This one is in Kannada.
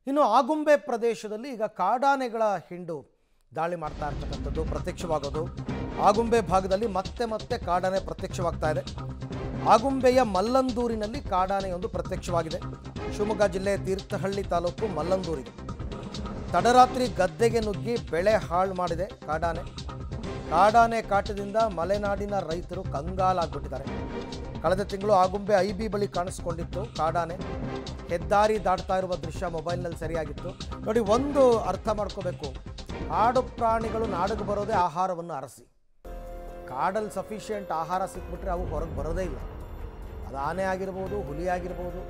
ಇನ್ನು ಆಗುಂಬೆ ಪ್ರದೇಶದಲ್ಲಿ ಈಗ ಕಾಡಾನೆಗಳ ಹಿಂಡು ದಾಳಿ ಮಾಡ್ತಾ ಇರ್ತಕ್ಕಂಥದ್ದು ಪ್ರತ್ಯಕ್ಷವಾಗೋದು. ಆಗುಂಬೆ ಭಾಗದಲ್ಲಿ ಮತ್ತೆ ಮತ್ತೆ ಕಾಡಾನೆ ಪ್ರತ್ಯಕ್ಷವಾಗ್ತಾ ಇದೆ. ಆಗುಂಬೆಯ ಮಲ್ಲಂದೂರಿನಲ್ಲಿ ಕಾಡಾನೆಯೊಂದು ಪ್ರತ್ಯಕ್ಷವಾಗಿದೆ. ಶಿವಮೊಗ್ಗ ಜಿಲ್ಲೆ ತೀರ್ಥಹಳ್ಳಿ ತಾಲೂಕು ಮಲ್ಲಂದೂರಿಗೆ ತಡರಾತ್ರಿ ಗದ್ದೆಗೆ ನುಗ್ಗಿ ಬೆಳೆ ಹಾಳು ಮಾಡಿದೆ ಕಾಡಾನೆ. ಕಾಡಾನೆ ಕಾಟದಿಂದ ಮಲೆನಾಡಿನ ರೈತರು ಕಂಗಾಲಾಗ್ಬಿಟ್ಟಿದ್ದಾರೆ. ಕಳೆದ ತಿಂಗಳು ಆಗುಂಬೆ ಐಬಿ ಬಳಿ ಕಾಣಿಸ್ಕೊಂಡಿತ್ತು ಕಾಡಾನೆ. ಹೆದ್ದಾರಿ ದಾಟ್ತಾ ಇರುವ ದೃಶ್ಯ ಮೊಬೈಲ್ನಲ್ಲಿ ಸರಿಯಾಗಿತ್ತು ನೋಡಿ. ಒಂದು ಅರ್ಥ ಮಾಡ್ಕೋಬೇಕು, ಕಾಡು ಪ್ರಾಣಿಗಳು ನಾಡಿಗೆ ಬರೋದೇ ಆಹಾರವನ್ನು ಅರಸಿ. ಕಾಡಲ್ಲಿ ಸಫಿಷಿಯೆಂಟ್ ಆಹಾರ ಸಿಕ್ಬಿಟ್ರೆ ಅವು ಹೊರಗೆ ಬರೋದೇ ಇಲ್ಲ. ಅದು ಆನೆ ಆಗಿರ್ಬೋದು, ಹುಲಿ ಆಗಿರ್ಬೋದು,